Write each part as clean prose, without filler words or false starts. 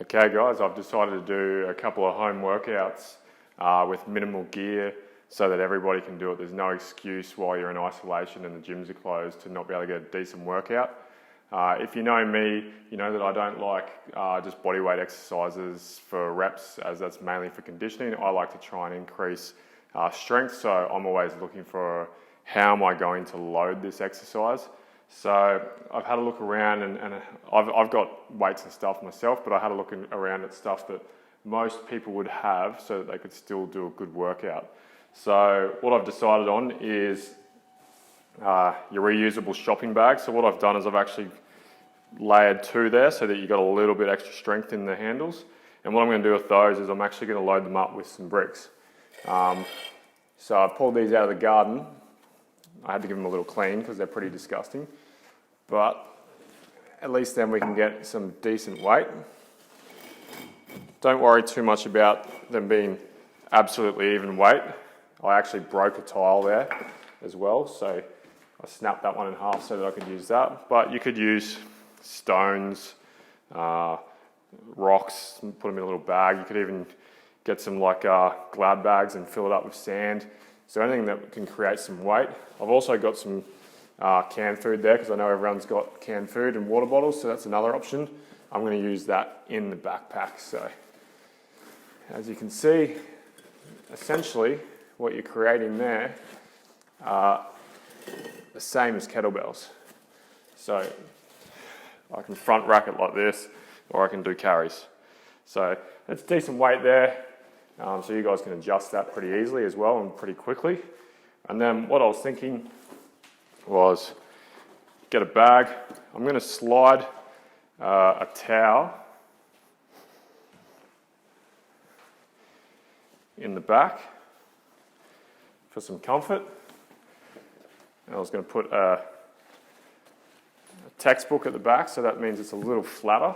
Okay guys, I've decided to do a couple of home workouts with minimal gear so that everybody can do it. There's no excuse while you're in isolation and the gyms are closed to not be able to get a decent workout. If you know me, you know that I don't like just bodyweight exercises for reps, as that's mainly for conditioning. I like to try and increase strength, so I'm always looking for how am I going to load this exercise. So I've had a look around and I've got weights and stuff myself, but I had a look around at stuff that most people would have so that they could still do a good workout. So what I've decided on is your reusable shopping bag. So what I've done is I've actually layered two there so that you've got a little bit extra strength in the handles. And what I'm going to do with those is I'm actually going to load them up with some bricks. So I pulled these out of the garden. I had to give them a little clean because they're pretty disgusting. But at least then we can get some decent weight. Don't worry too much about them being absolutely even weight. I actually broke a tile there as well, so I snapped that one in half so that I could use that. But you could use stones, rocks, put them in a little bag. You could even get some like glad bags and fill it up with sand. So anything that can create some weight. I've also got some canned food there because I know everyone's got canned food and water bottles, so that's another option. I'm going to use that in the backpack. So as you can see, essentially what you're creating there are the same as kettlebells. So I can front rack it like this, or I can do carries. So it's decent weight there. So you guys can adjust that pretty easily as well and pretty quickly. And then what I was thinking was get a bag. I'm going to slide a towel in the back for some comfort. And I was going to put a textbook at the back, so that means it's a little flatter.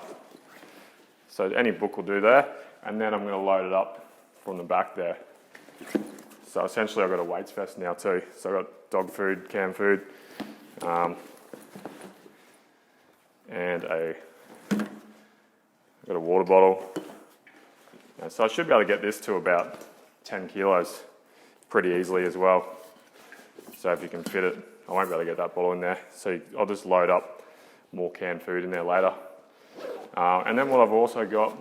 So any book will do there. And then I'm going to load it up from the back there. So essentially I've got a weights vest now too. So I've got dog food, canned food, and I've got a water bottle. So I should be able to get this to about 10 kilos pretty easily as well. So if you can fit it, I won't be able to get that bottle in there. So I'll just load up more canned food in there later. And then what I've also got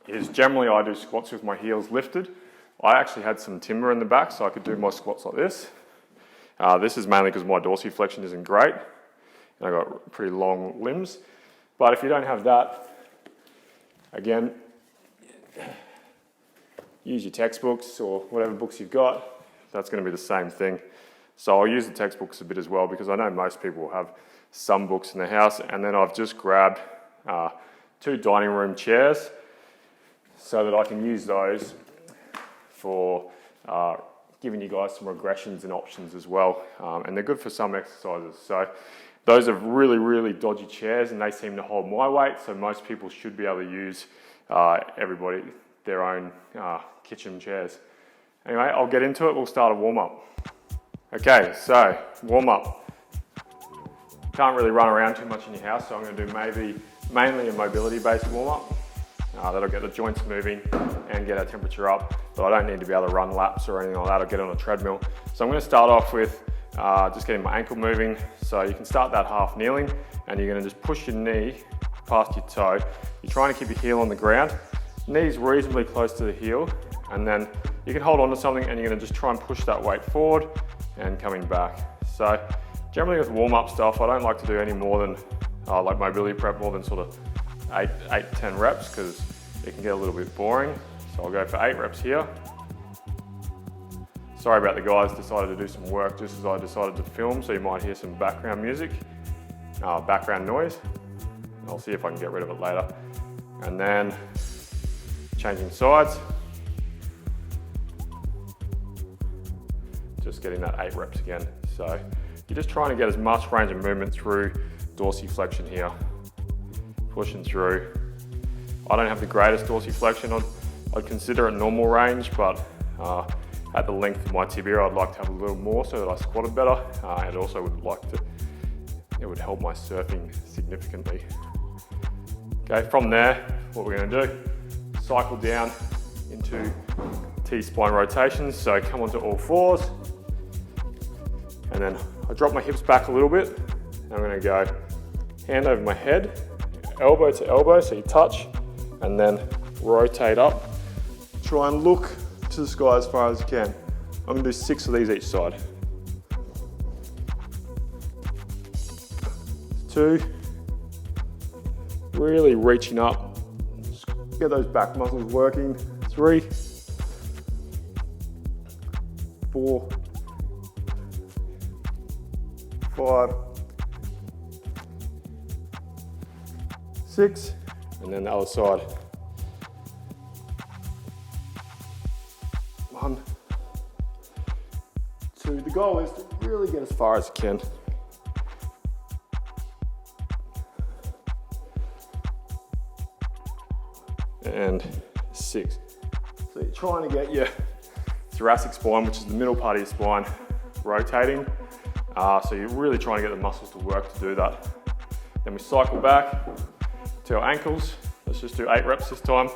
is generally I do squats with my heels lifted. I actually had some timber in the back so I could do my squats like this. This is mainly because my dorsiflexion isn't great and I've got pretty long limbs. But if you don't have that, again, use your textbooks or whatever books you've got. That's going to be the same thing. So I'll use the textbooks a bit as well because I know most people have some books in the house. And then I've just grabbed 2 dining room chairs so that I can use those for giving you guys some regressions and options as well. And they're good for some exercises. So those are really, really dodgy chairs and they seem to hold my weight. So most people should be able to use everybody their own kitchen chairs. Anyway, I'll get into it. We'll start a warm up. Okay, so warm up. Can't really run around too much in your house, so I'm going to do mainly a mobility based warm up. That'll get the joints moving and get our temperature up, but I don't need to be able to run laps or anything like that. I'll get on a treadmill. So I'm going to start off with just getting my ankle moving. So you can start that half kneeling and you're going to just push your knee past your toe. You're trying to keep your heel on the ground. Knees reasonably close to the heel, and then you can hold on to something and you're going to just try and push that weight forward and coming back. So generally with warm-up stuff, I don't like to do any more than like mobility prep, more than sort of 8 to 10 reps because it can get a little bit boring. So I'll go for 8 reps here. Sorry about the guys, decided to do some work just as I decided to film, so you might hear some background music, background noise. I'll see if I can get rid of it later. And then changing sides. Just getting that 8 reps again. So you're just trying to get as much range of movement through dorsiflexion here. Pushing through. I don't have the greatest dorsiflexion. I'd consider it normal range, but at the length of my tibia, I'd like to have a little more so that I squatted better. And also it would help my surfing significantly. Okay, from there, what we're gonna do, cycle down into T-spine rotations. So come onto all fours, and then I drop my hips back a little bit. And I'm gonna go hand over my head, elbow to elbow, so you touch, and then rotate up. Try and look to the sky as far as you can. I'm gonna do 6 of these each side. 2, really reaching up. Get those back muscles working. 3, 4, 5, 6, and then the other side. 1, 2. The goal is to really get as far as you can. And 6. So you're trying to get your thoracic spine, which is the middle part of your spine, rotating. So you're really trying to get the muscles to work to do that. Then we cycle back to our ankles. Let's just do 8 reps this time.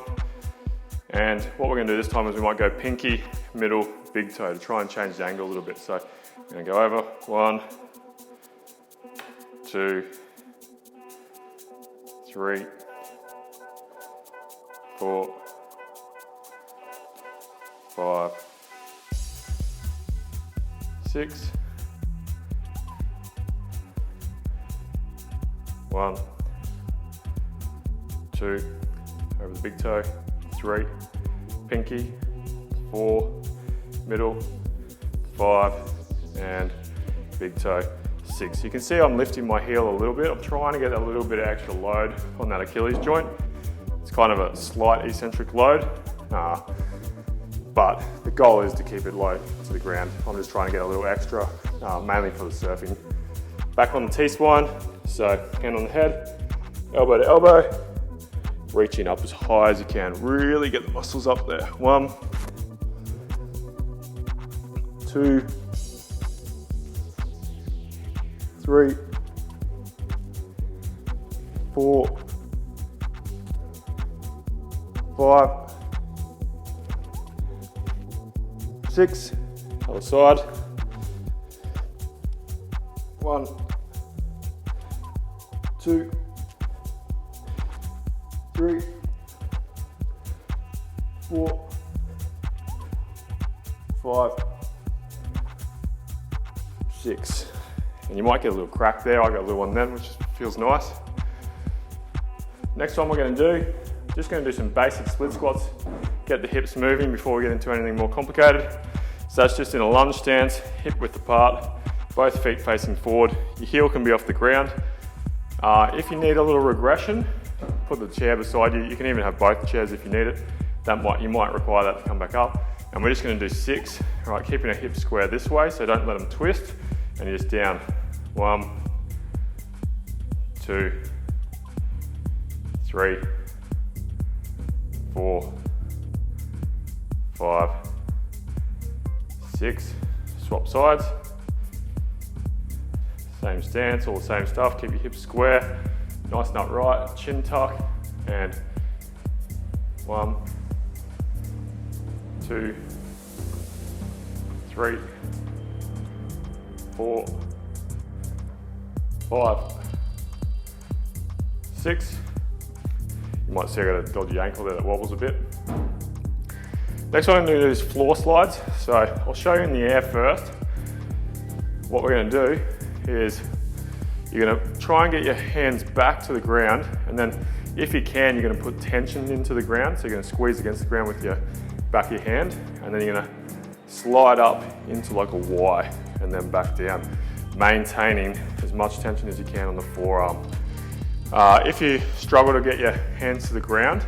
And what we're gonna do this time is we might go pinky, middle, big toe to try and change the angle a little bit. So I'm gonna go over, 1, 2, 3, 4, 5, 6, 1, 2, over the big toe, 3, pinky, 4, middle, 5, and big toe, 6. You can see I'm lifting my heel a little bit. I'm trying to get a little bit of extra load on that Achilles joint. It's kind of a slight eccentric load, but the goal is to keep it low to the ground. I'm just trying to get a little extra, mainly for the surfing. Back on the T-spine, so hand on the head, elbow to elbow, reaching up as high as you can. Really get the muscles up there. 1, 2, 3, 4, 5, 6, other side. 1, 2, 3, 4, 5, 6. And you might get a little crack there. I got a little one then, which feels nice. Next one we're going to do, just going to do some basic split squats, get the hips moving before we get into anything more complicated. So that's just in a lunge stance, hip width apart, both feet facing forward. Your heel can be off the ground. If you need a little regression, put the chair beside you. You can even have both chairs if you need it. You might require that to come back up. And we're just going to do 6, right, keeping our hips square this way, so don't let them twist. And you're just down. 1, 2, 3, 4, 5, 6. Swap sides. Same stance, all the same stuff. Keep your hips square, nice and upright, chin tuck, and 1, 2, 3, 4, 5, 6. You might see I got a dodgy ankle there that wobbles a bit. Next one I'm going to do is floor slides. So I'll show you in the air first. What we're going to do is you're going to try and get your hands back to the ground, and then if you can, you're going to put tension into the ground. So you're going to squeeze against the ground with your back of your hand, and then you're going to slide up into like a Y and then back down, maintaining as much tension as you can on the forearm. If you struggle to get your hands to the ground,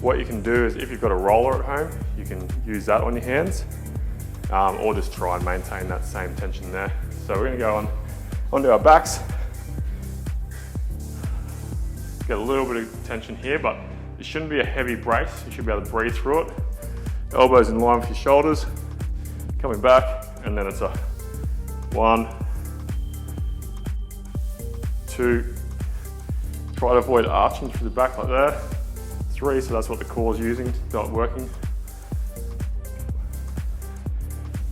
what you can do is, if you've got a roller at home, you can use that on your hands, or just try and maintain that same tension there. So we're going to go onto our backs. Get a little bit of tension here, but it shouldn't be a heavy brace. You should be able to breathe through it. Elbows in line with your shoulders. Coming back, and then it's a 1, 2. Try to avoid arching through the back like that. 3, so that's what the core is using, not working.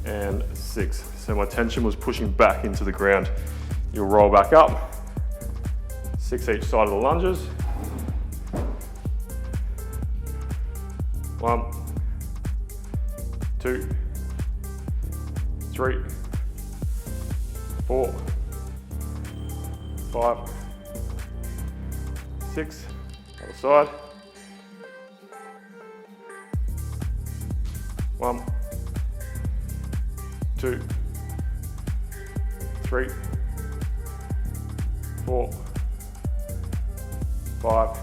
And 6, so my tension was pushing back into the ground. You'll roll back up, 6 each side of the lunges. 1, 2, 3, 4, 5, 6, other side. 1, 2, 3, 4, 5,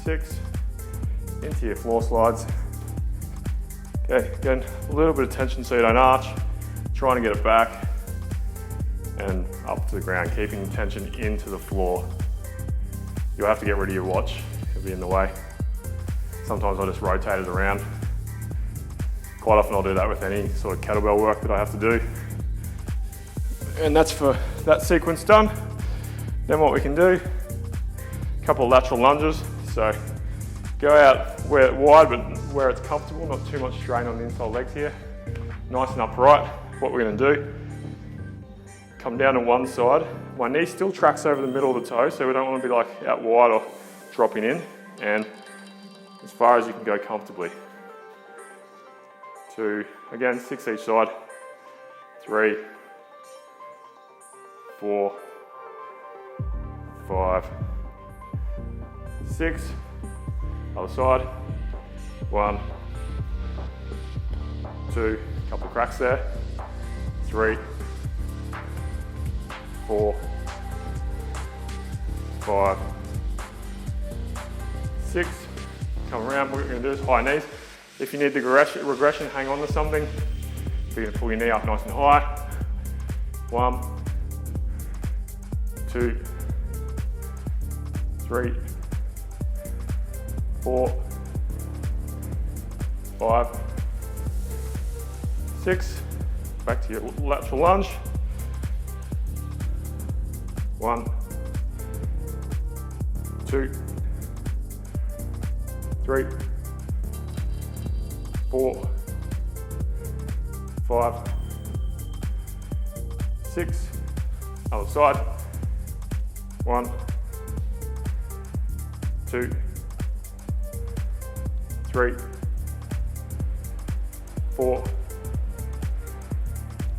6, into your floor slides. Okay, again, a little bit of tension so you don't arch, trying to get it back and up to the ground, keeping tension into the floor. You'll have to get rid of your watch, it'll be in the way. Sometimes I just rotate it around. Quite often I'll do that with any sort of kettlebell work that I have to do. And that's for that sequence done. Then what we can do, a couple of lateral lunges. So go out where wide, but where it's comfortable, not too much strain on the inside legs here. Nice and upright. What we're gonna do, come down to one side. My knee still tracks over the middle of the toe, so we don't wanna be like out wide or dropping in. And as far as you can go comfortably. 2, again, 6 each side. 3, 4, 5, 6, other side. 1, 2, couple cracks there. 3, 4, 5, 6. Come around, what we're gonna do is high knees. If you need the regression, hang on to something. You're gonna pull your knee up nice and high. 1, 2, 3, 4, 5, 6. Back to your lateral lunge. 1, 2, 3, 4, 5, 6. Other side. 1, 2, 3, 4,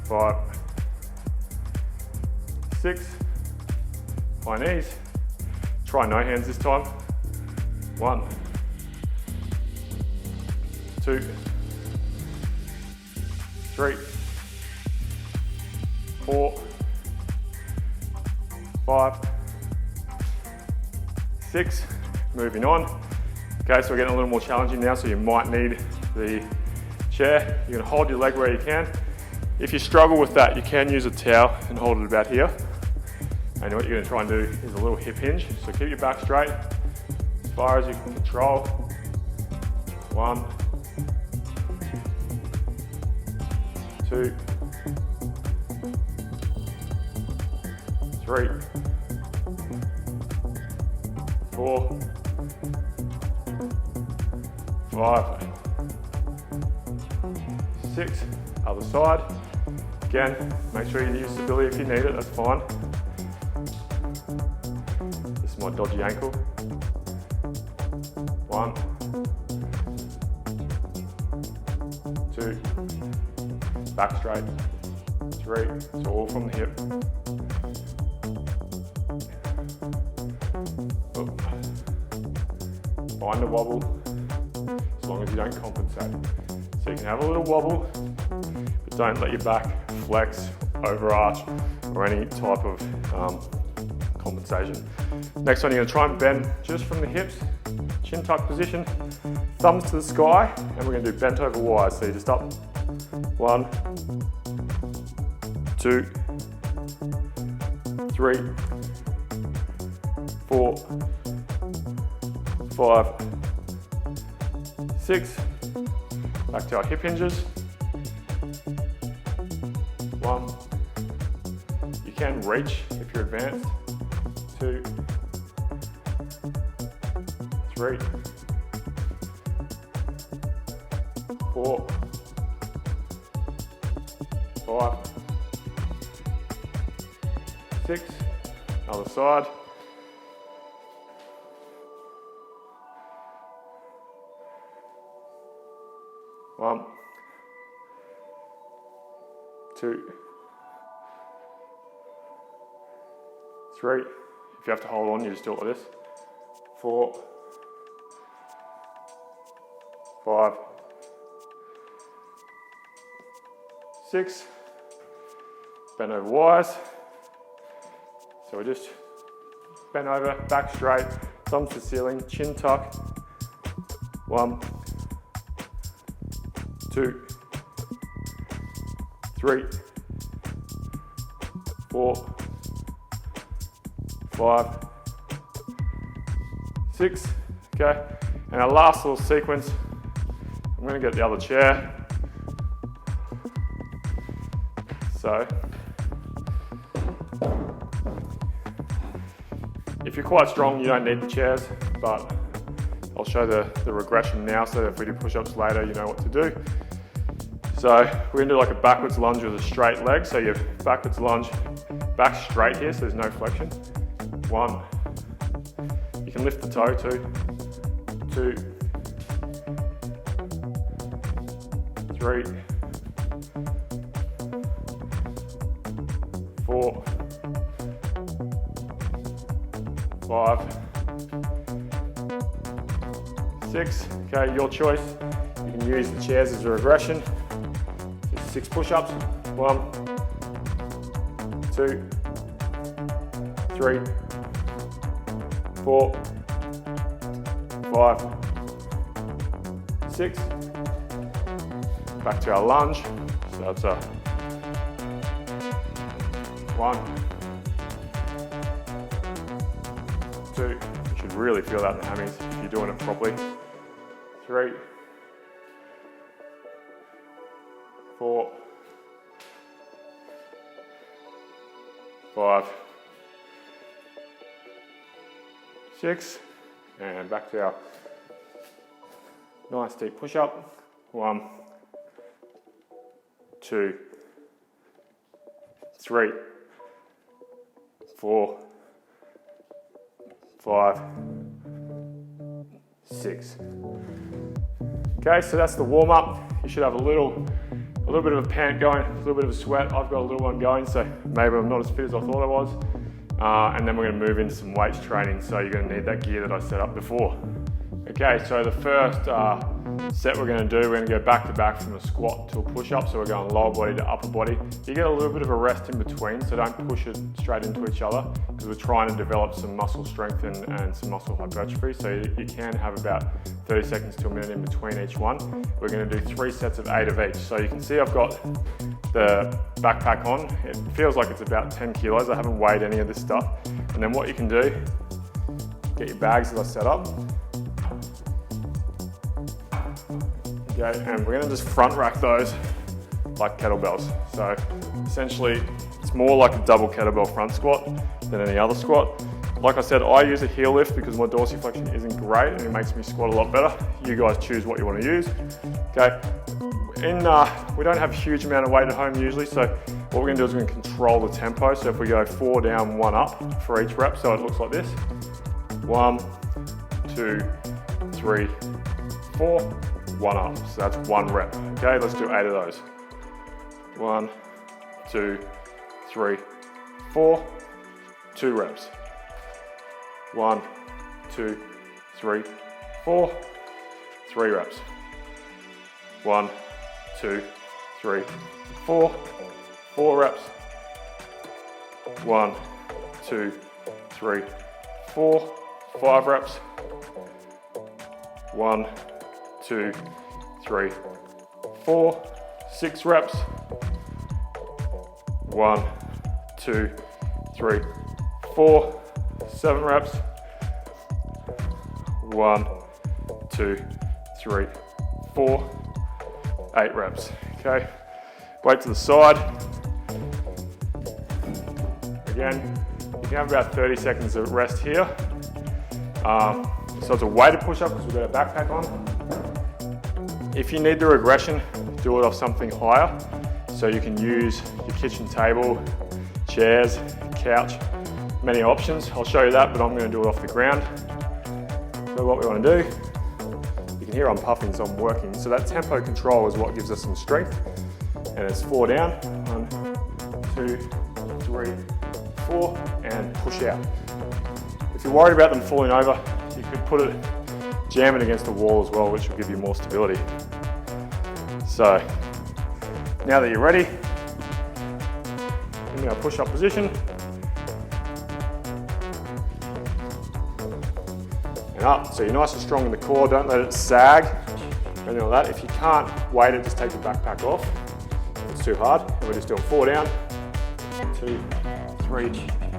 5, 6. High knees. Try no hands this time. 1, 2, 3, 4, 5, 6. Moving on. Okay, so we're getting a little more challenging now, so you might need the chair. You're gonna hold your leg where you can. If you struggle with that, you can use a towel and hold it about here. And what you're gonna try and do is a little hip hinge. So keep your back straight as far as you can control. 1, 2, 3, 4, 5, 6. Other side. Again, make sure you use stability if you need it, that's fine. This is my dodgy ankle. 1, 2, back straight. 3, so all from the hip. Find a wobble, as long as you don't compensate. So you can have a little wobble, but don't let your back flex, overarch, or any type of compensation. Next one, you're gonna try and bend just from the hips, chin tuck position, thumbs to the sky, and we're gonna do bent over wide. So you're just up. 1, 2, 3, 4, 5, 6. Back to our hip hinges. 1. You can reach if you're advanced. 2, 3, 4, 5, 6, other side. 1, 2, 3. If you have to hold on, you just do it like this. 4, 5, 6. Bend over wise. So we just bend over, back straight, thumbs to ceiling, chin tuck. 1, 2, 3, 4, 5, 6. Okay, and our last little sequence, I'm going to get the other chair. So, if you're quite strong, you don't need the chairs, but I'll show the regression now so that if we do push-ups later, you know what to do. So we're going to do like a backwards lunge with a straight leg. So you backwards lunge, back straight here, so there's no flexion. 1. You can lift the toe, 2, 3, 4, 5, 6. Okay, your choice. You can use the chairs as a regression. 6 push-ups. 1, 2, 3, 4, 5, 6. Back to our lunge. So that's a 1, 2. You should really feel that in the hammies if you're doing it properly. 3, 4, 5, 6, and back to our nice deep push-up. 1, 2, 3, 4, 5, 6. Okay, so that's the warm-up. You should have a little bit of a pant going, a little bit of a sweat. I've got a little one going, so maybe I'm not as fit as I thought I was. And then we're going to move into some weights training, so you're going to need that gear that I set up before. Okay, so the first set we're going to do, we're going to go back to back from a squat to a push-up, so we're going lower body to upper body. You get a little bit of a rest in between, so don't push it straight into each other, because we're trying to develop some muscle strength and some muscle hypertrophy, so you can have about 30 seconds to a minute in between each one. We're going to do 3 sets of 8 of each. So you can see I've got the backpack on. It feels like it's about 10 kilos. I haven't weighed any of this stuff. And then what you can do, get your bags that I set up. Okay, and we're going to just front rack those like kettlebells. So essentially, it's more like a double kettlebell front squat than any other squat. Like I said, I use a heel lift because my dorsiflexion isn't great and it makes me squat a lot better. You guys choose what you want to use. Okay, we don't have a huge amount of weight at home usually, so what we're going to do is we're going to control the tempo. So if we go 4 down, 1 up for each rep, so it looks like this. 1, 2, 3, 4, 1 up. So that's 1 rep. Okay, let's do 8 of those. 1, 2, 3, 4, 2 reps. 1, 2, 3, 4, 3 reps. 1, 2, 3, 4, 4 reps. 1, 2, 3, 4, 5 reps. 1, 2, 3, 4, 6 reps. 1, 2, 3, 4, 7 reps. 1, 2, 3, 4, 8 reps. Okay, weight to the side. Again, you can have about 30 seconds of rest here. So it's a weighted push-up because we've got a backpack on. If you need the regression, do it off something higher. So you can use your kitchen table, chairs, couch, many options. I'll show you that, but I'm going to do it off the ground. So what we want to do, you can hear I'm puffing, so I'm working. So that tempo control is what gives us some strength. And it's 4 down, 1, 2, 3, 4, and push out. If you're worried about them falling over, you could put it, jam it against the wall as well, which will give you more stability. So, now that you're ready, in our push-up position, and up. So you're nice and strong in the core, don't let it sag, anything like that. If you can't weight it, just take the backpack off. If it's too hard, and we're just doing 4 down, 2, 3,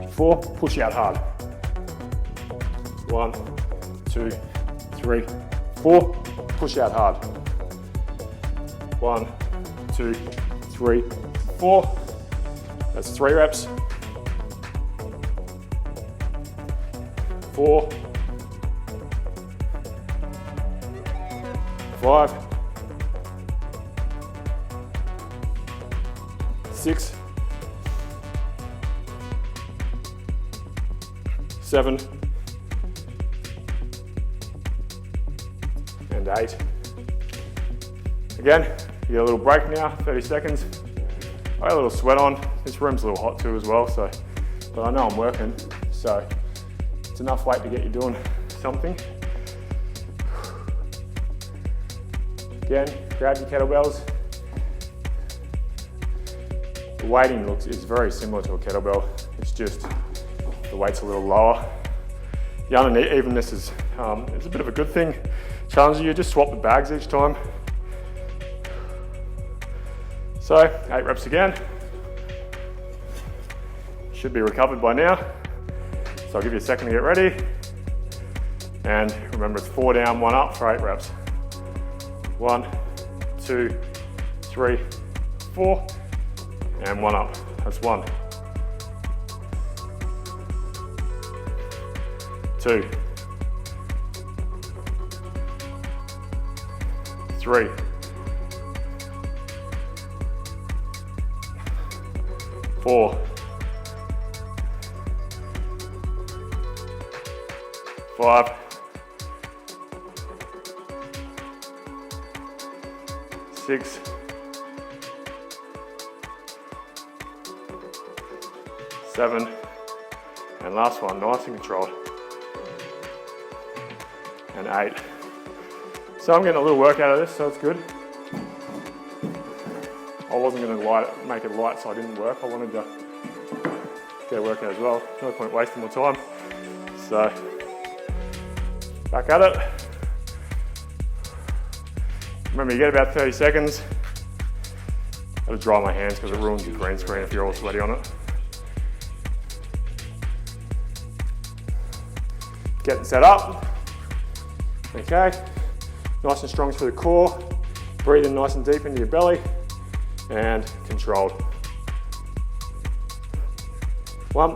4, push out hard. 1, 2, 3, 4, push out hard. 1, 2, 3, 4. That's 3 reps. 4, 5, 6, 7, and 8. Again, you get a little break now, 30 seconds. I got a little sweat on. This room's a little hot too as well, so, but I know I'm working, so it's enough weight to get you doing something. Again, grab your kettlebells. The weighting is very similar to a kettlebell. It's just the weight's a little lower. The unevenness is it's a bit of a good thing. Challenge you, just swap the bags each time. So 8 reps again. Should be recovered by now. So I'll give you a second to get ready. And remember, it's 4 down, 1 up for 8 reps. 1, 2, 3, 4, and 1 up. That's 1. 2, 3, 4, 5, 6, 7, and last one, nice and controlled, and 8. So I'm getting a little work out of this, so it's good. I wasn't going to make it light so I didn't work. I wanted to get a workout as well. No point wasting more time. So, back at it. Remember, you get about 30 seconds. I've got to dry my hands because it ruins your green screen if you're all sweaty on it. Getting set up. Okay. Nice and strong through the core. Breathing nice and deep into your belly. And controlled. 1,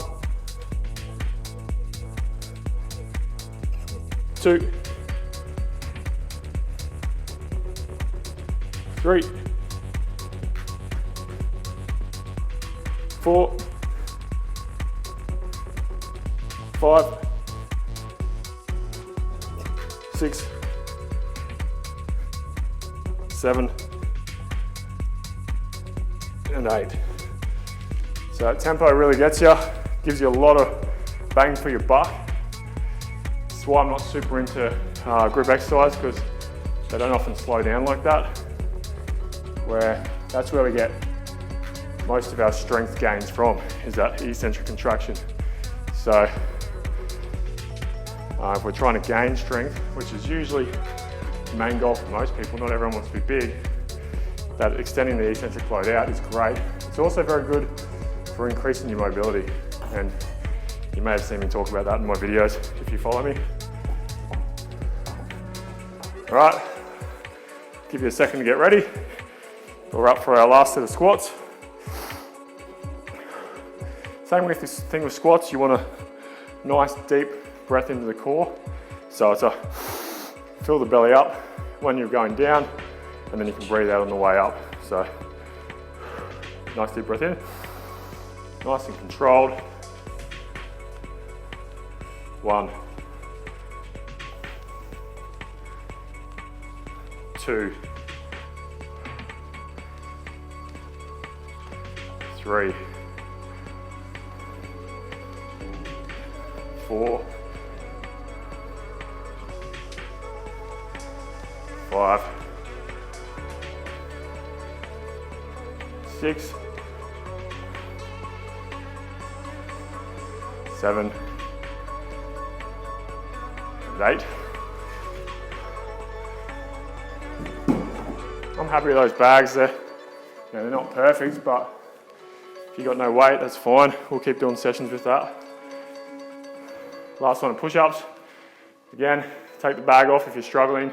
2, 3, 4, 5, 6, 7, and 8. So that tempo really gets you, gives you a lot of bang for your buck. That's why I'm not super into group exercise, because they don't often slow down like that. That's where we get most of our strength gains from, is that eccentric contraction. So if we're trying to gain strength, which is usually the main goal for most people, not everyone wants to be big, that extending the eccentric load out is great. It's also very good for increasing your mobility, and you may have seen me talk about that in my videos if you follow me. All right, give you a second to get ready. We're up for our last set of squats. Same with this thing with squats, you want a nice deep breath into the core. So it's a fill the belly up when you're going down, and then you can breathe out on the way up. So nice deep breath in, nice and controlled. 1, 2, 3, 4, 5, 6, 7, and 8. I'm happy with those bags. They're not perfect, but if you've got no weight, that's fine. We'll keep doing sessions with that. Last one, push-ups. Again, take the bag off if you're struggling.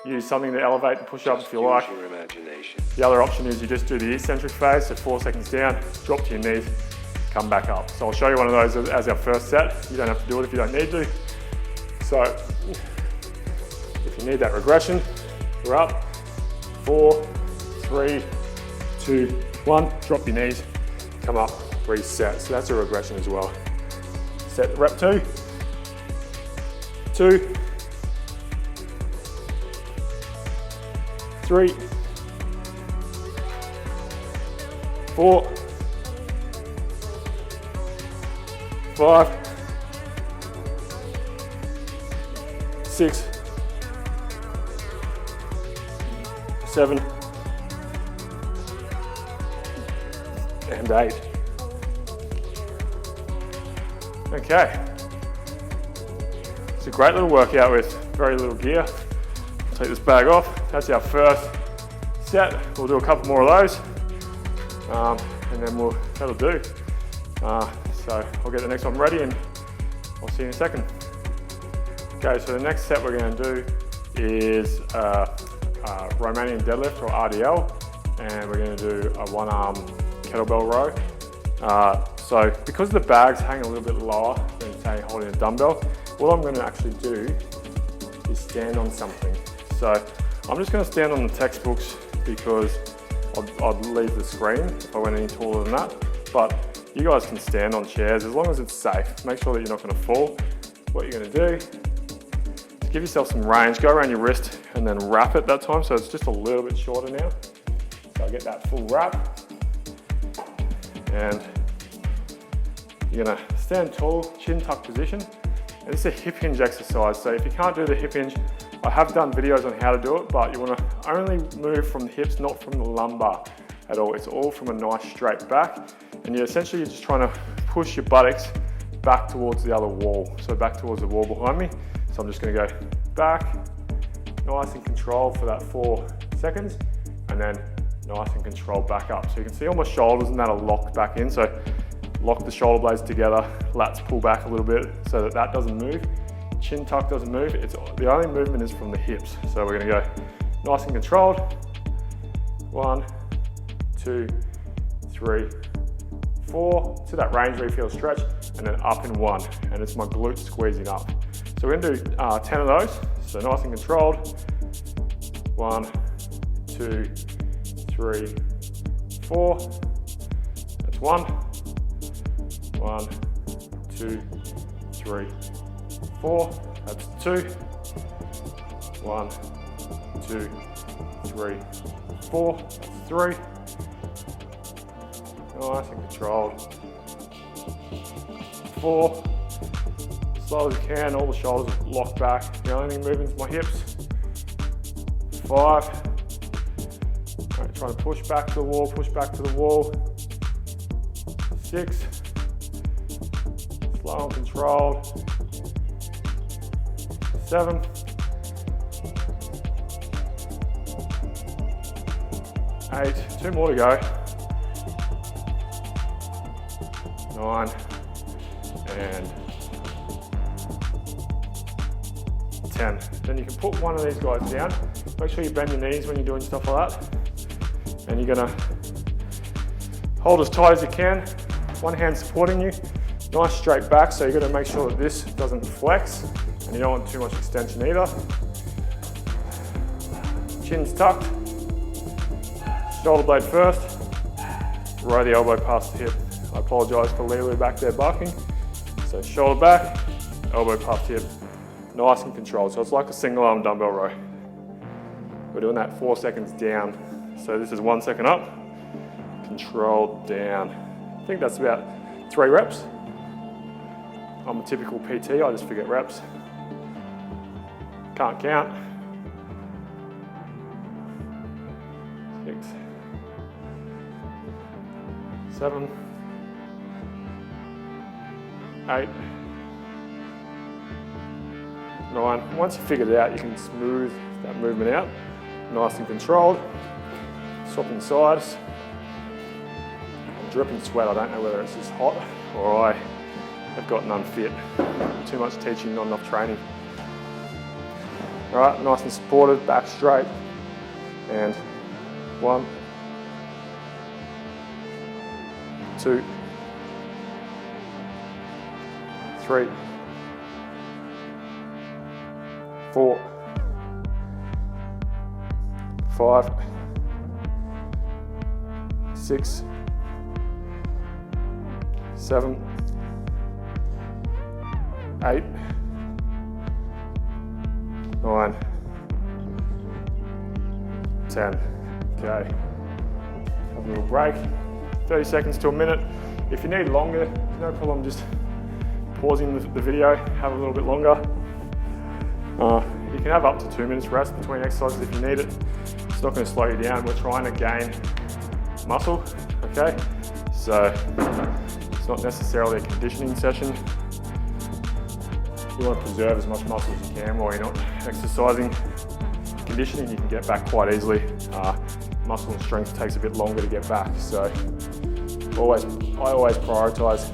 Use something to elevate the push-up if you like. The other option is you just do the eccentric phase, so 4 seconds down, drop to your knees, come back up. So I'll show you one of those as our first set. You don't have to do it if you don't need to. So if you need that regression, we're up. 4, 3, 2, 1, drop your knees, come up, reset. So that's a regression as well. Set rep 2, 2, 3, 4, 5, 6, 7, and 8. Okay. It's a great little workout with very little gear. Take this bag off. That's our first set. We'll do a couple more of those, and then that'll do. So I'll get the next one ready, and I'll see you in a second. Okay, so the next set we're going to do is Romanian deadlift, or RDL, and we're going to do a one-arm kettlebell row. So because the bags hang a little bit lower than, say, holding a dumbbell, what I'm going to actually do is stand on something. So I'm just going to stand on the textbooks because I'd leave the screen if I went any taller than that. But you guys can stand on chairs as long as it's safe. Make sure that you're not going to fall. What you're going to do is give yourself some range, go around your wrist and then wrap it that time. So it's just a little bit shorter now. So I get that full wrap. And you're going to stand tall, chin tuck position. And this is a hip hinge exercise. So if you can't do the hip hinge, I have done videos on how to do it, but you want to only move from the hips, not from the lumbar at all. It's all from a nice straight back. And you're just trying to push your buttocks back towards the other wall. So back towards the wall behind me. So I'm just going to go back, nice and controlled for that 4 seconds, and then nice and controlled back up. So you can see all my shoulders and that are locked back in. So lock the shoulder blades together, lats pull back a little bit so that that doesn't move. Chin tuck doesn't move. The only movement is from the hips. So we're going to go nice and controlled. 1, 2, 3, 4. To that range where you feel stretch, and then up in 1. And it's my glutes squeezing up. So we're going to do 10 of those. So nice and controlled. 1, 2, 3, 4. That's 1. 1, 2, 3, 4. That's 2. 1, 2, 3, 4. That's 3. Nice and controlled. 4. Slow as you can, all the shoulders locked back. The only thing moving is my hips. 5. Right, trying to push back to the wall, push back to the wall. 6. Slow and controlled. 7. 8. 2 more to go. 9. And 10. Then you can put one of these guys down. Make sure you bend your knees when you're doing stuff like that. And you're gonna hold as tight as you can. One hand supporting you. Nice straight back, so you're gonna make sure that this doesn't flex. And you don't want too much extension either. Chin's tucked. Shoulder blade first. Row the elbow past the hip. I apologise for Lulu back there barking. So shoulder back, elbow past hip. Nice and controlled. So it's like a single arm dumbbell row. We're doing that 4 seconds down. So this is 1 second up, controlled down. I think that's about 3 reps. I'm a typical PT, I just forget reps. Can't count. 6, 7, 8, 9. Once you figure it out, you can smooth that movement out. Nice and controlled. Swapping sides. I'm dripping sweat. I don't know whether it's just hot or I have gotten unfit. Too much teaching, not enough training. All right, nice and supported, back straight. And 1, 2, 3, 4, 5, 6, 7, 8, 9, 10. Okay. Have a little break. 30 seconds to a minute. If you need longer, no problem just pausing the video, have a little bit longer. You can have up to 2 minutes rest between exercises if you need it. It's not going to slow you down. We're trying to gain muscle, okay? So it's not necessarily a conditioning session. You want to preserve as much muscle as you can while you're not exercising. Conditioning you can get back quite easily. Muscle and strength takes a bit longer to get back. So I always prioritize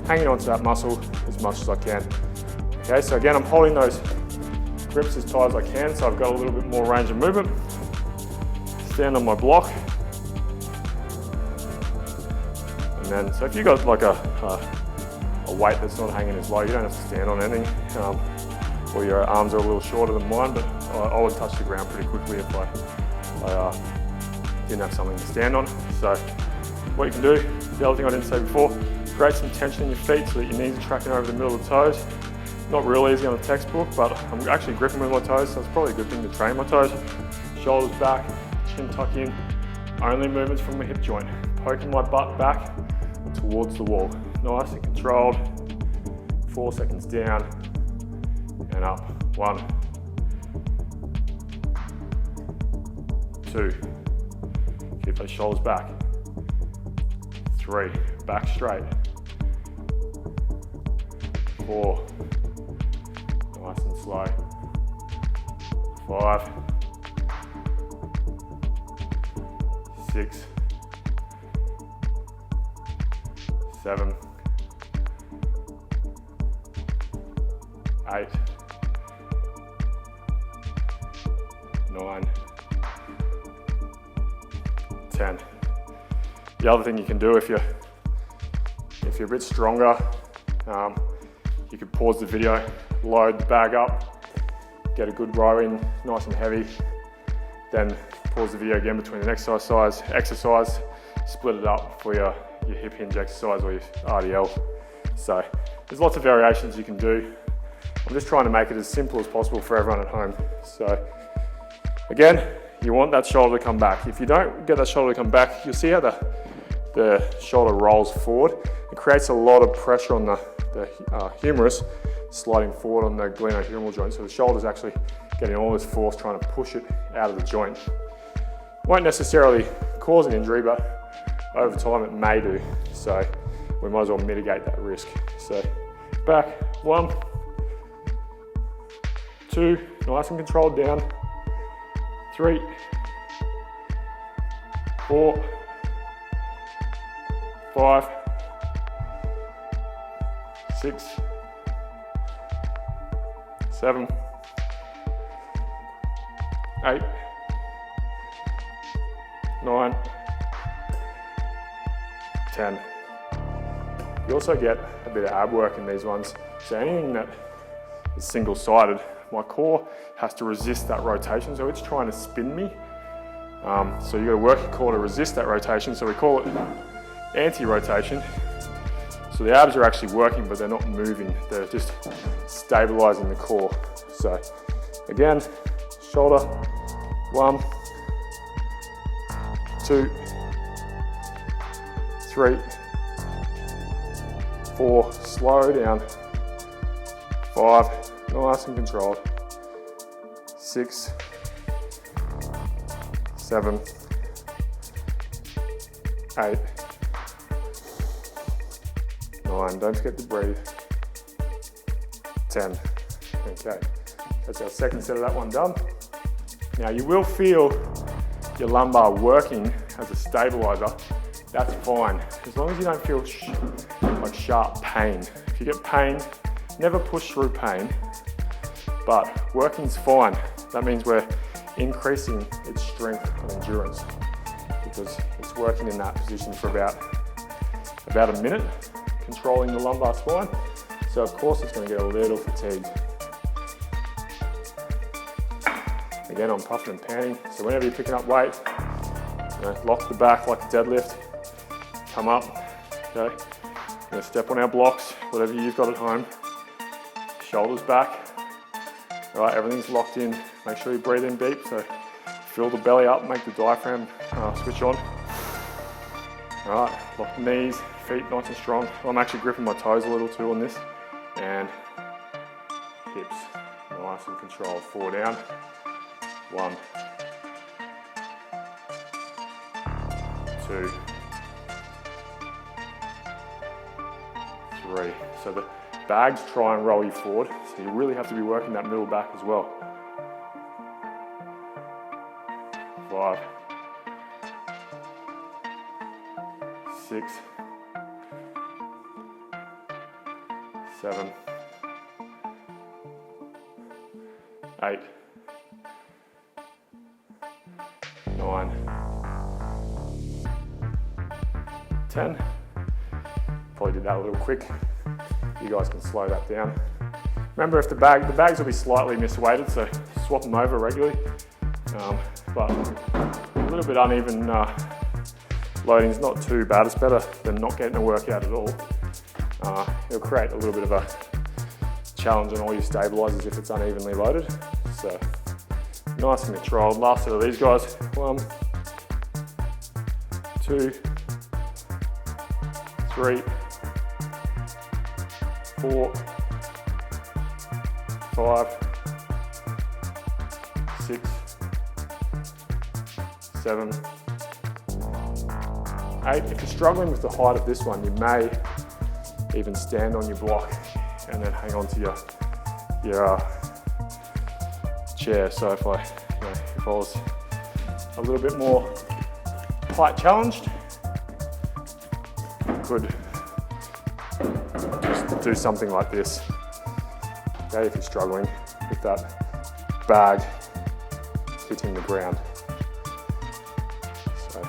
hanging on to that muscle as much as I can. Okay, so again, I'm holding those grips as tight as I can, so I've got a little bit more range of movement. Stand on my block. And then, so if you've got like a weight that's not hanging as low, you don't have to stand on anything. Or your arms are a little shorter than mine, but I would touch the ground pretty quickly if I didn't have something to stand on. So what you can do, the other thing I didn't say before, create some tension in your feet so that your knees are tracking over the middle of the toes. Not real easy on a textbook, but I'm actually gripping with my toes, so it's probably a good thing to train my toes. Shoulders back, chin tuck in, only movements from the hip joint. Poking my butt back towards the wall. Nice and controlled. 4 seconds down and up. 1, 2, keep those shoulders back. 3, back straight. 4, nice and slow. 5, 6, 7, 8, 9, 10. The other thing you can do if you're a bit stronger, you could pause the video, load the bag up, get a good row in, nice and heavy, then pause the video again between the exercise, split it up for your hip hinge exercise or your RDL. So there's lots of variations you can do. I'm just trying to make it as simple as possible for everyone at home. So again, you want that shoulder to come back. If you don't get that shoulder to come back, you'll see how the shoulder rolls forward. It creates a lot of pressure on the humerus sliding forward on the glenohumeral joint. So the shoulder's actually getting all this force trying to push it out of the joint. Won't necessarily cause an injury, but over time it may do. So we might as well mitigate that risk. So back, 1, 2, nice and controlled down. 3, 4, 5, 6, 7, 8, 9, 10. You also get a bit of ab work in these ones. So anything that is single-sided, my core has to resist that rotation, so it's trying to spin me. So you've got to work your core to resist that rotation, so we call it anti-rotation. So the abs are actually working, but they're not moving, they're just stabilizing the core. So again, shoulder, 1, 2, 3, 4, slow down, 5, nice and controlled, 6, 7, 8, 9, don't forget to breathe, 10, okay, that's our second set of that one done. Now you will feel your lumbar working as a stabilizer, that's fine, as long as you don't feel like sharp pain. If you get pain, never push through pain, but working's fine. That means we're increasing its strength and endurance because it's working in that position for about a minute, controlling the lumbar spine. So of course it's going to get a little fatigued. Again, I'm puffing and panting, so whenever you're picking up weight, lock the back like a deadlift, come up, okay? We're going to step on our blocks, whatever you've got at home, shoulders back. All right, everything's locked in. Make sure you breathe in deep, so fill the belly up, make the diaphragm switch on. All right, lock the knees, feet nice and strong. I'm actually gripping my toes a little too on this. And hips, nice and controlled. 4 down, 1, 2, 3. So the bags try and roll you forward, so you really have to be working that middle back as well. 5, 6, 7, 8, 9, 10. Probably did that a little quick. You guys can slow that down. Remember, if the bags will be slightly misweighted, so swap them over regularly. But a little bit uneven loading is not too bad. It's better than not getting a workout at all. It'll create a little bit of a challenge on all your stabilizers if it's unevenly loaded. So nice and controlled. Last set of these guys. 1, 2, 3, 4, 5, 6, 7, 8. If you're struggling with the height of this one, you may even stand on your block and then hang on to your chair. So if I was a little bit more height challenged, you could just do something like this. Okay, if you're struggling with that bag hitting the ground. So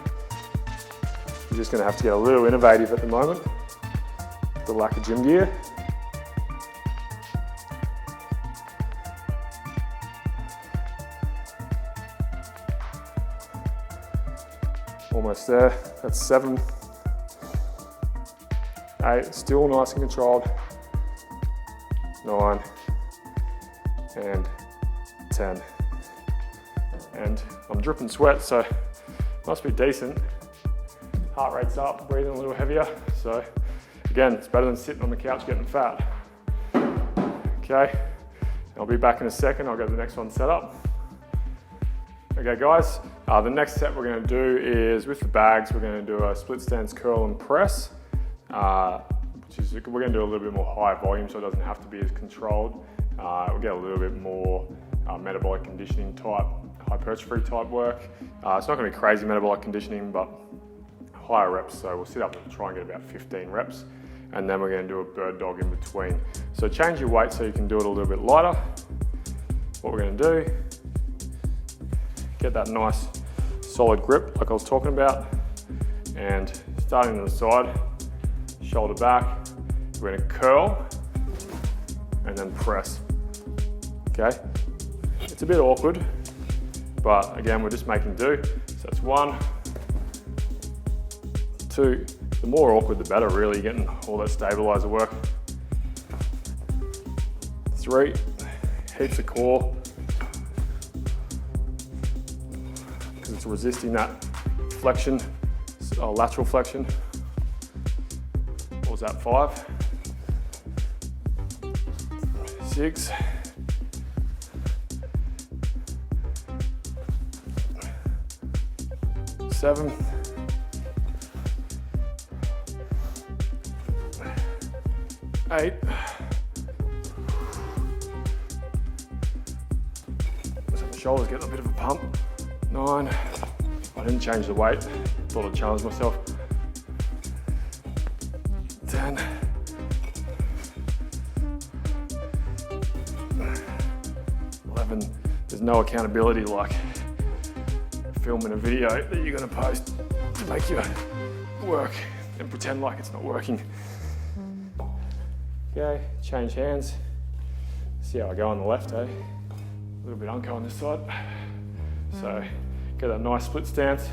you're just going to have to get a little innovative at the moment, the lack of gym gear. Almost there. That's 7, 8, still nice and controlled. 9 and 10. And I'm dripping sweat, so must be decent. Heart rate's up, breathing a little heavier. So again, it's better than sitting on the couch getting fat. Okay, I'll be back in a second. I'll get the next one set up. Okay guys, the next set we're going to do is with the bags, we're going to do a split stance curl and press, which is, we're going to do a little bit more high volume so it doesn't have to be as controlled. We'll get a little bit more metabolic conditioning type, hypertrophy type work. It's not going to be crazy metabolic conditioning, but higher reps. So we'll sit up and try and get about 15 reps. And then we're going to do a bird dog in between. So change your weight so you can do it a little bit lighter. What we're going to do, get that nice solid grip like I was talking about, and starting to the side, shoulder back, we're going to curl and then press. okay? It's a bit awkward, but again, we're just making do. So it's 1, 2, the more awkward the better, really, getting all that stabilizer work. 3, heaps of core, because it's resisting that flexion, lateral flexion. What was that, 5? 6. 7. 8. So the shoulder's getting a bit of a pump. 9. I didn't change the weight, thought I'd challenge myself. 10. 11. There's no accountability like filming a video that you're going to post to make you work and pretend like it's not working. Okay, change hands. See how I go on the left, eh? A little bit unco on this side. So get that nice split stance.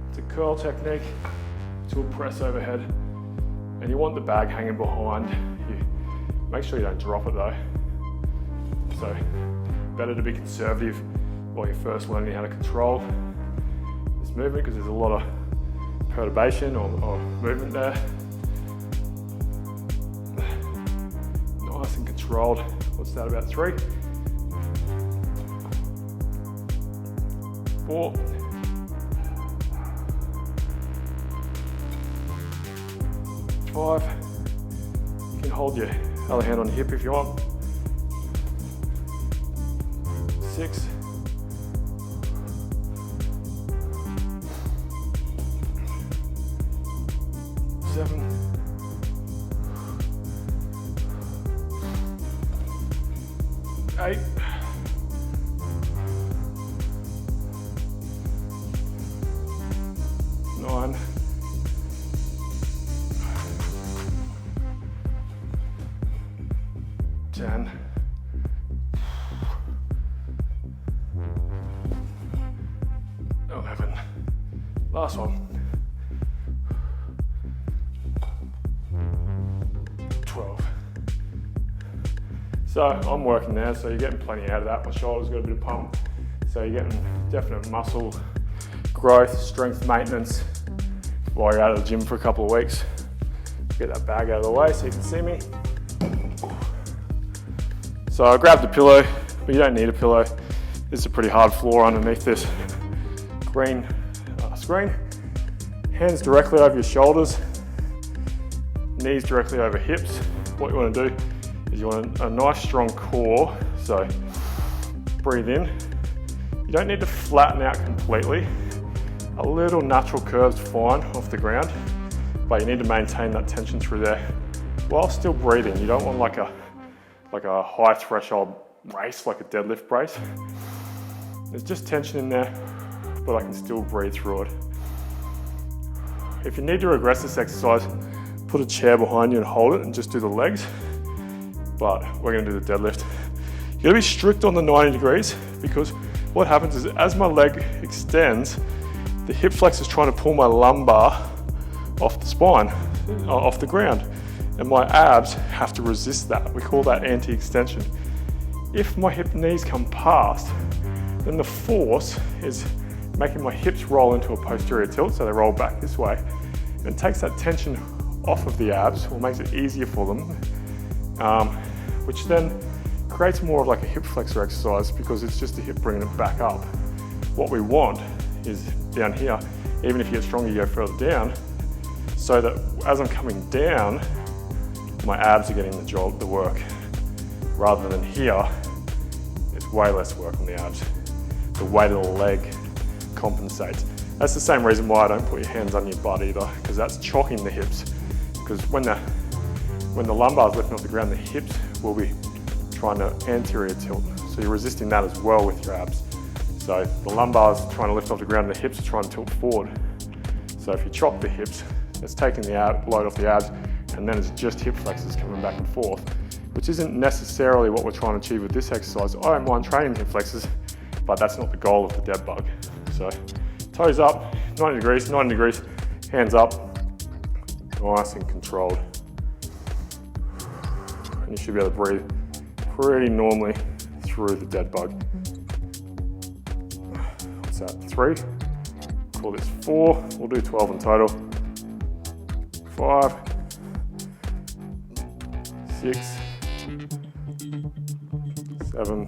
It's a curl technique to a press overhead. And you want the bag hanging behind you. Make sure you don't drop it though. So better to be conservative while you're first learning how to control this movement, because there's a lot of perturbation or movement there. Nice and controlled. What's that, about 3? 4. 5. You can hold your other hand on your hip if you want. 6. 7. 8. 9. 10. 11. Last one. 12. So I'm working there, so you're getting plenty out of that. My shoulder's got a bit of pump. So you're getting definite muscle growth, strength maintenance while you're out of the gym for a couple of weeks. Get that bag out of the way so you can see me. So I grabbed the pillow, but you don't need a pillow. This is a pretty hard floor underneath this green screen. Hands directly over your shoulders, knees directly over hips. What you want to do is you want a nice strong core, so breathe in. You don't need to flatten out completely. A little natural curve's fine off the ground, but you need to maintain that tension through there while still breathing. You don't want like a high threshold brace, like a deadlift brace. There's just tension in there, but I can still breathe through it. If you need to regress this exercise, put a chair behind you and hold it and just do the legs. But we're gonna do the deadlift. You gotta be strict on the 90 degrees, because what happens is as my leg extends, the hip flexor is trying to pull my lumbar off the spine, off the ground. And my abs have to resist that. We call that anti-extension. If my hip knees come past, then the force is making my hips roll into a posterior tilt, so they roll back this way. And it takes that tension off of the abs, or makes it easier for them, which then creates more of like a hip flexor exercise, because it's just the hip bringing it back up. What we want is down here, even if you get stronger, you go further down, so that as I'm coming down, my abs are getting the work, rather than here, it's way less work on the abs. The weight of the leg compensates. That's the same reason why I don't put your hands on your butt either, because that's chocking the hips. Because when the lumbar is lifting off the ground, the hips will be trying to anterior tilt. So you're resisting that as well with your abs. So the lumbar is trying to lift off the ground and the hips are trying to tilt forward. So if you chop the hips, it's taking the load off the abs, and then it's just hip flexors coming back and forth, which isn't necessarily what we're trying to achieve with this exercise. I don't mind training hip flexors, but that's not the goal of the dead bug. So toes up, 90 degrees, hands up, nice and controlled. And you should be able to breathe pretty normally through the dead bug. What's that, 3? Call this 4, we'll do 12 in total. 5, 6, 7,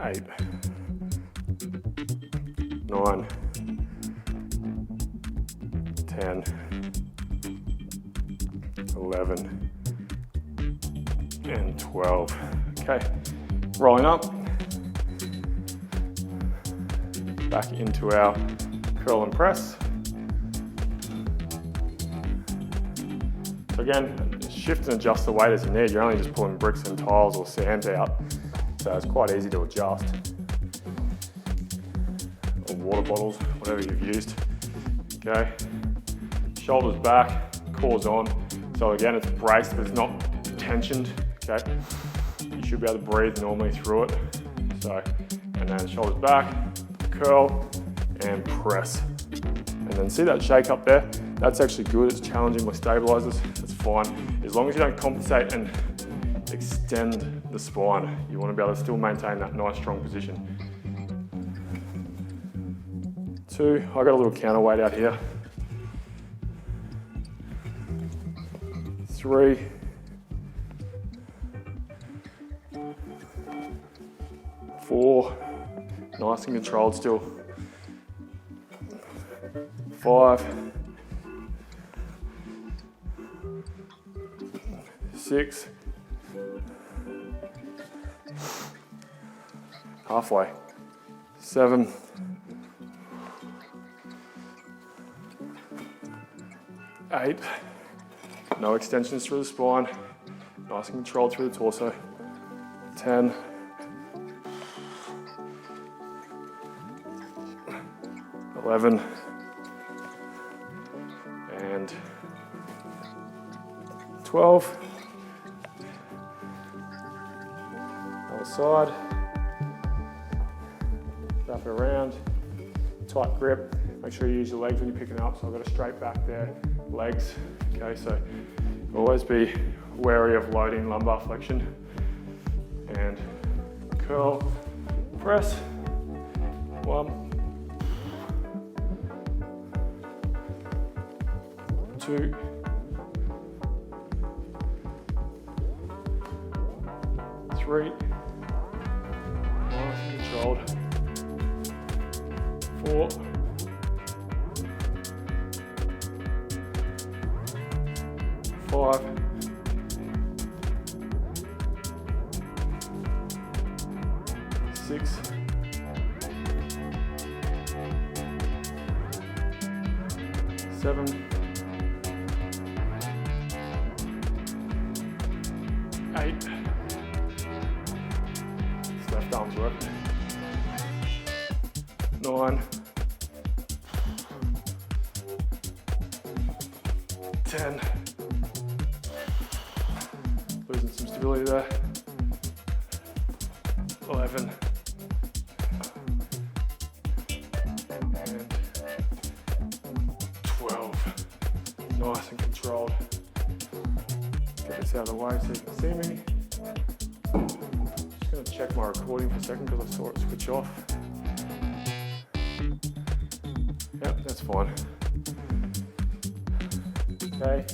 8, 9, 10, 11, and 12. Okay, rolling up, back into our curl and press. So again, shift and adjust the weight as you need. You're only just pulling bricks and tiles or sand out, so it's quite easy to adjust. Or water bottles, whatever you've used. Okay, shoulders back, core's on. So again, it's braced, but it's not tensioned. Okay, you should be able to breathe normally through it. So, and then shoulders back, curl, and press. And then see that shake up there? That's actually good. It's challenging with stabilizers. It's fine. As long as you don't compensate and extend the spine, you want to be able to still maintain that nice strong position. 2, I got a little counterweight out here. 3, 4, nice and controlled still. 5, 6, halfway, 7, 8, no extensions through the spine, nice and controlled through the torso, 10, 11, and 12. Other side. Wrap it around. Tight grip. Make sure you use your legs when you're picking it up. So I've got a straight back there. Legs. Okay, so always be wary of loading lumbar flexion. And curl, press. 1, 2, 3, nice and controlled, 4, 5, 6, 7, 8, left arm's work, 9, 10, losing some stability there, 11, and 12, nice and controlled. Get this out of the way so you can see me. Just going to check my recording for a second because I saw it switch off. Yep, that's fine. Okay,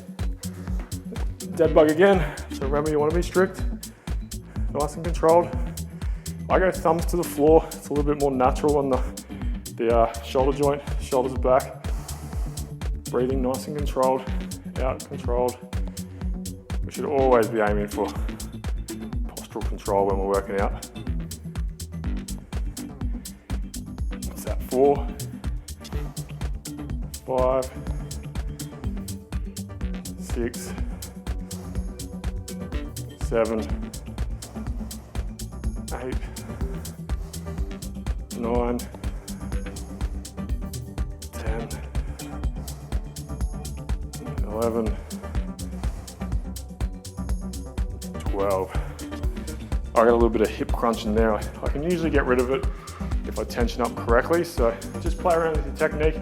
dead bug again. So remember, you want to be strict, nice and controlled. I go thumbs to the floor. It's a little bit more natural on the shoulder joint, shoulders are back. Breathing nice and controlled, out controlled. We should always be aiming for postural control when we're working out. What's that, 4, 5, 6, 7, 8, 9, 10, 11, 12. I got a little bit of hip crunch in there. I can usually get rid of it if I tension up correctly. So just play around with your technique,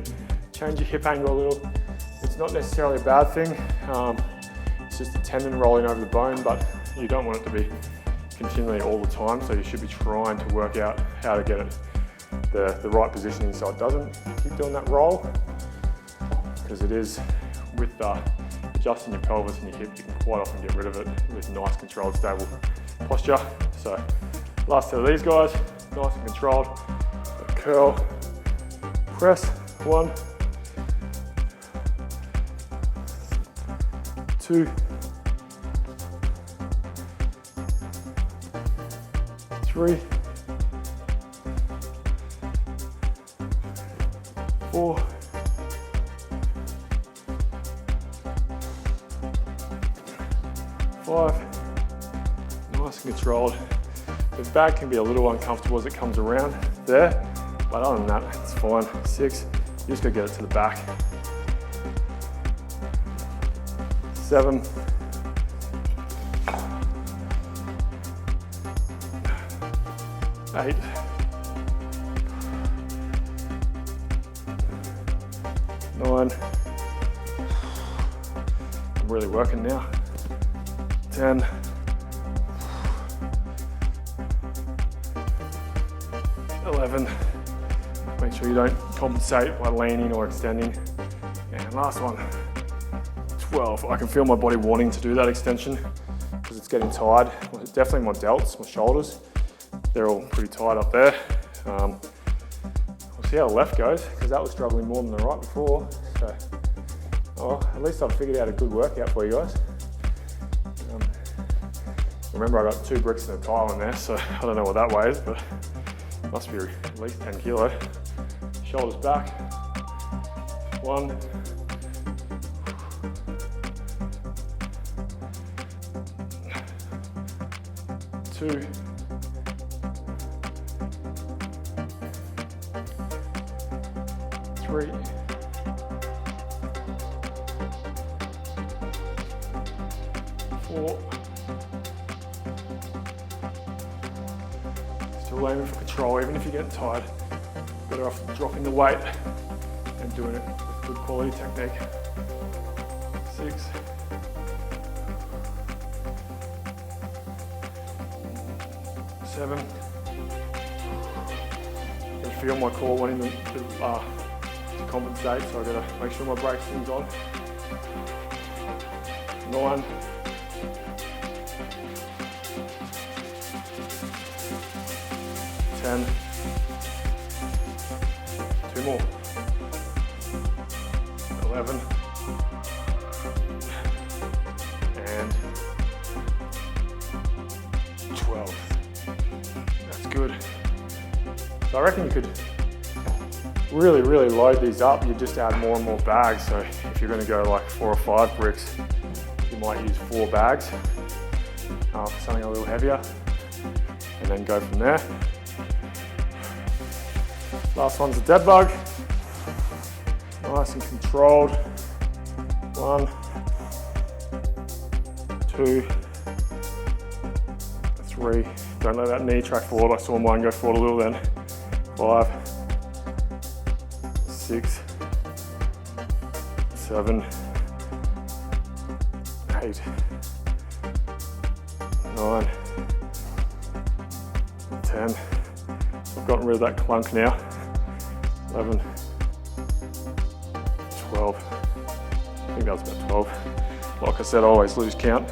change your hip angle a little. It's not necessarily a bad thing. It's just a tendon rolling over the bone, but you don't want it to be continually all the time. So you should be trying to work out how to get it the right positioning so it doesn't keep doing that roll. Because it is, with adjusting your pelvis and your hip, you can quite often get rid of it with nice controlled stable posture. So last set of these guys, nice and controlled. Curl, press, 1, 2, 3, 4, 5, nice and controlled. The back can be a little uncomfortable as it comes around there, but other than that, it's fine. 6, you just gotta get it to the back. 7, 8, 9, I'm really working now. 10, 11, make sure you don't compensate by leaning or extending. And last one, 12. I can feel my body wanting to do that extension because it's getting tired. Well, it's definitely my delts, my shoulders. They're all pretty tight up there. We'll see how the left goes because that was struggling more than the right before. So, well, at least I've figured out a good workout for you guys. Remember, I got 2 bricks and a tile in there, so I don't know what that weighs, but it must be at least 10 kilo. Shoulders back. 1, 2, 3, 4. Still aiming for control, even if you're getting tired. Better off dropping the weight and doing it with good quality technique. 6, 7. I can feel my core wanting to compensate, so I've got to make sure my brake swing's on. 9, 10, 2 more, 11, and 12. That's good. So I reckon you could really load these up. You just add more and more bags. So if you're going to go like 4 or 5 bricks, you might use 4 bags for something a little heavier, and then go from there. Last one's a dead bug. Nice and controlled. 1, 2, 3. Don't let that knee track forward. I saw mine go forward a little then. 5, 6, 7, 8, 9, 10. I've gotten rid of that clunk now. 11, 12. I think that was about 12. Like I said, I always lose count.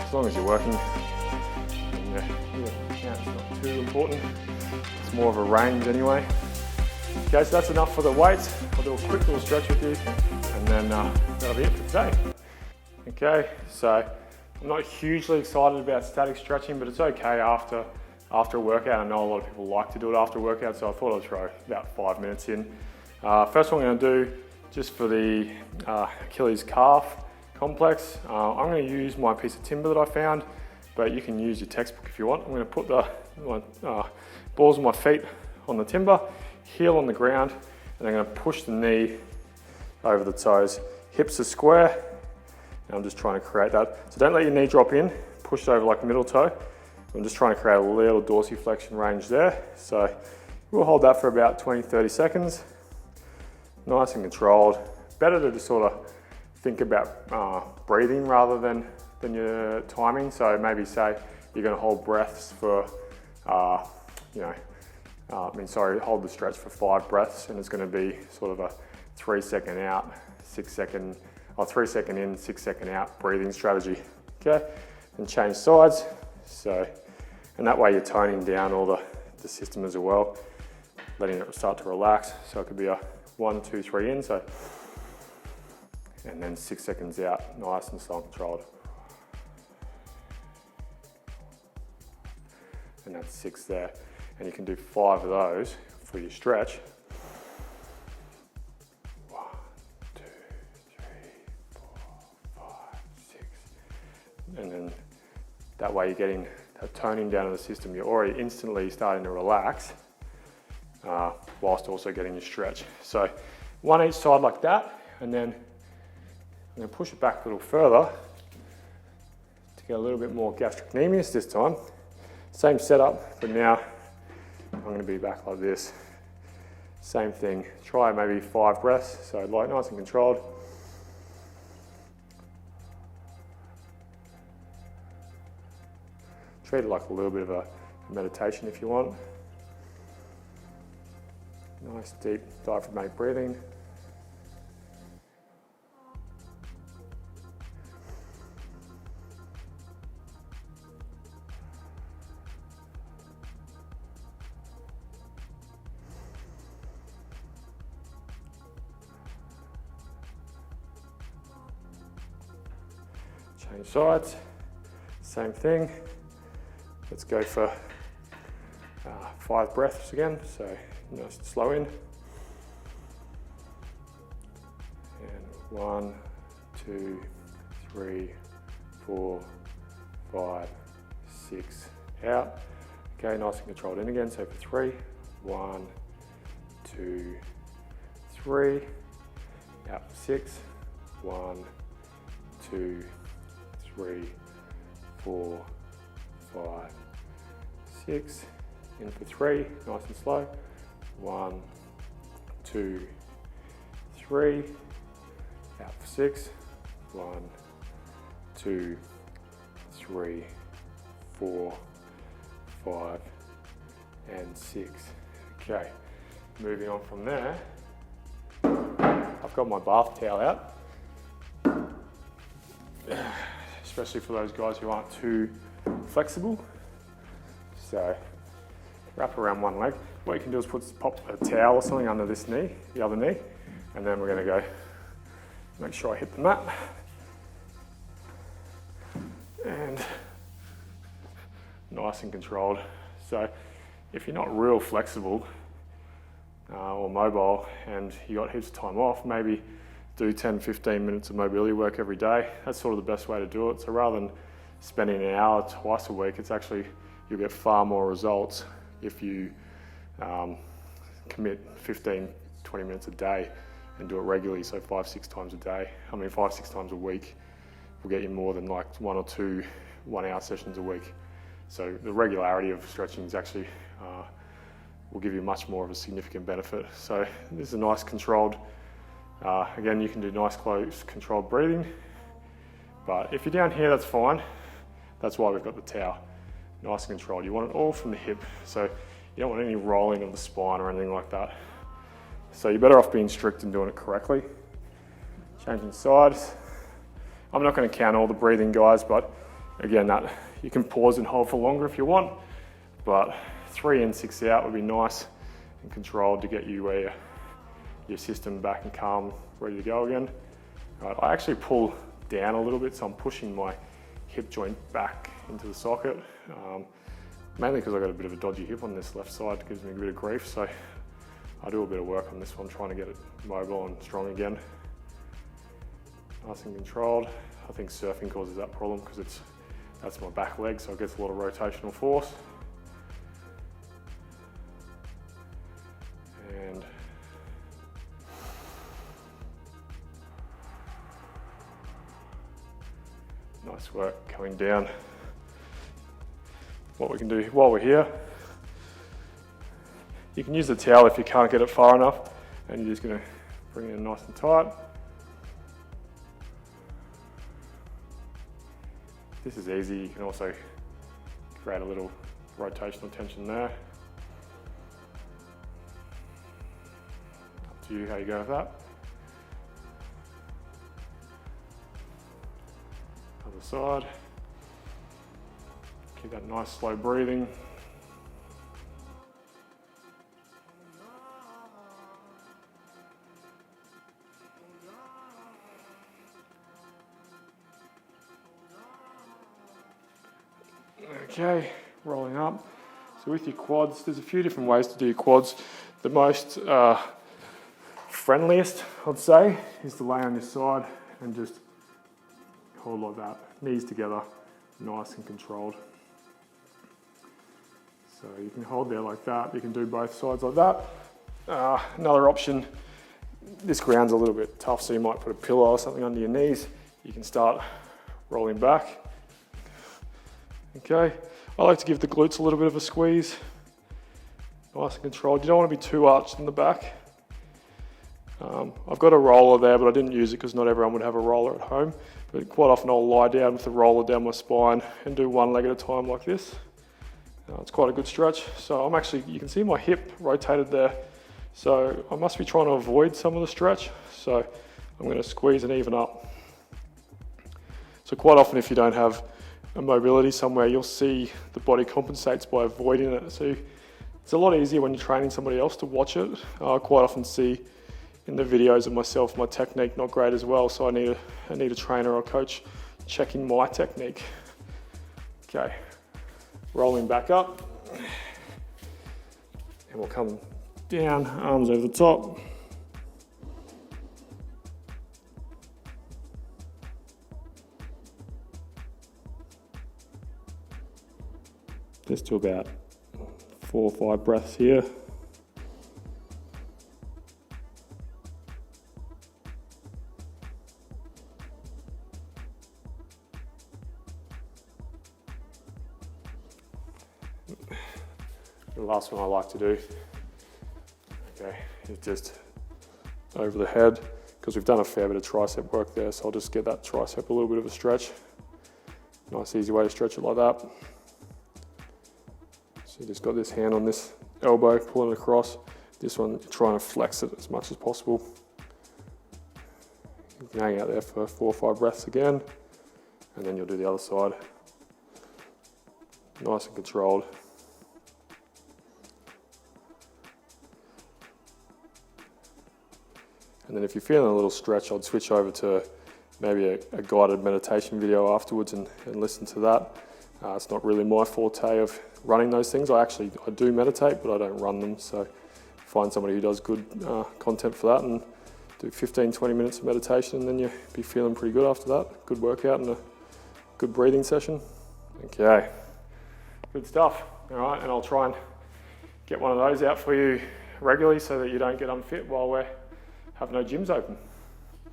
As long as you're working, yeah, count's not too important. It's more of a range anyway. Okay, so that's enough for the weights. I'll do a quick little stretch with you, and then that'll be it for today. Okay, so I'm not hugely excited about static stretching, but it's okay after a workout. I know a lot of people like to do it after a workout, so I thought I'd throw about 5 minutes in. First one I'm going to do, just for the Achilles calf complex, I'm going to use my piece of timber that I found, but you can use your textbook if you want. I'm going to put the balls of my feet on the timber, heel on the ground, and I'm going to push the knee over the toes. Hips are square, And I'm just trying to create that. So don't let your knee drop in, push it over like middle toe. I'm just trying to create a little dorsiflexion range there. So we'll hold that for about 20, 30 seconds. Nice and controlled. Better to just sort of think about breathing rather than your timing. So maybe say you're going to hold breaths for, hold the stretch for 5 breaths, and it's going to be sort of a 3 second out, 6 second, or 3 second in, 6 second out breathing strategy. Okay, and change sides. So, and that way you're toning down all the system as well, letting it start to relax. So it could be a 1, 2, 3 in, so, and then 6 seconds out, nice and slow and controlled. And that's 6 there. And you can do 5 of those for your stretch. 1, 2, 3, 4, 5, 6. And then that way you're getting that toning down of the system. You're already instantly starting to relax whilst also getting your stretch. So 1 each side like that, and then I'm going to push it back a little further to get a little bit more gastrocnemius this time. Same setup, but now I'm going to be back like this. Same thing. Try maybe 5 breaths, so light, nice and controlled. Treat it like a little bit of a meditation if you want. Nice deep diaphragmatic breathing. Change sides, same thing. Let's go for 5 breaths again, so nice and slow in. And 1, 2, 3, 4, 5, 6, out. Okay, nice and controlled in again, so for 3, 1, 2, 3, out for 6, 1, 2, 3, 4, 5, 6, in for 3, nice and slow. 1, 2, 3, out for 6. 1, 2, 3, 4, 5, and 6. Okay, moving on from there, I've got my bath towel out. Especially for those guys who aren't too flexible. So wrap around one leg. What you can do is pop a towel or something under this knee, the other knee, and then we're going to go make sure I hit the mat. And nice and controlled. So if you're not real flexible or mobile and you got heaps of time off, maybe do 10-15 minutes of mobility work every day. That's sort of the best way to do it. So rather than spending an hour twice a week, it's actually, you'll get far more results if you commit 15-20 minutes a day and do it regularly, so 5-6 times a day. 5-6 times a week will get you more than like 1 or 2 1-hour sessions a week. So the regularity of stretching is actually will give you much more of a significant benefit. So this is a nice controlled, again, you can do nice close controlled breathing, but if you're down here, that's fine. That's why we've got the towel. Nice and controlled. You want it all from the hip, so you don't want any rolling of the spine or anything like that. So you're better off being strict and doing it correctly. Changing sides. I'm not going to count all the breathing, guys, but again, that you can pause and hold for longer if you want, but 3 in, 6 out would be nice and controlled to get you where your system back and calm, ready to go again. Right, I actually pull down a little bit, so I'm pushing my hip joint back into the socket, mainly because I've got a bit of a dodgy hip on this left side. It gives me a bit of grief, so I do a bit of work on this one, trying to get it mobile and strong again. Nice and controlled. I think surfing causes that problem because that's my back leg, so it gets a lot of rotational force. And nice work coming down. What we can do while we're here, you can use the towel if you can't get it far enough, and you're just going to bring it in nice and tight. This is easy. You can also create a little rotational tension there. Up to you how you go with that. Other side. Keep that nice slow breathing. Okay, rolling up. So with your quads, there's a few different ways to do your quads. The most friendliest, I'd say, is to lay on your side and just hold like that, knees together, nice and controlled. So you can hold there like that. You can do both sides like that. Another option, this ground's a little bit tough, so you might put a pillow or something under your knees. You can start rolling back. Okay, I like to give the glutes a little bit of a squeeze. Nice and controlled. You don't want to be too arched in the back. I've got a roller there, but I didn't use it because not everyone would have a roller at home. But quite often I'll lie down with the roller down my spine and do one leg at a time like this. It's quite a good stretch. So I'm actually, you can see my hip rotated there. So I must be trying to avoid some of the stretch. So I'm going to squeeze and even up. So quite often if you don't have a mobility somewhere, you'll see the body compensates by avoiding it. So it's a lot easier when you're training somebody else to watch it. I quite often see in the videos of myself, my technique not great as well. So I need a trainer or coach checking my technique. Okay, rolling back up. And we'll come down, arms over the top. Just do about 4 or 5 breaths here. The last one I like to do, okay, is just over the head, because we've done a fair bit of tricep work there, so I'll just get that tricep a little bit of a stretch. Nice easy way to stretch it like that. So you just got this hand on this elbow, pulling it across. This one, you're trying to flex it as much as possible. You can hang out there for 4 or 5 breaths again, and then you'll do the other side. Nice and controlled. And then if you're feeling a little stretch, I'd switch over to maybe a guided meditation video afterwards and listen to that. It's not really my forte of running those things. I do meditate, but I don't run them. So find somebody who does good content for that and do 15-20 minutes of meditation, and then you'll be feeling pretty good after that. Good workout and a good breathing session. Okay, good stuff. All right, and I'll try and get one of those out for you regularly so that you don't get unfit while we have no gyms open.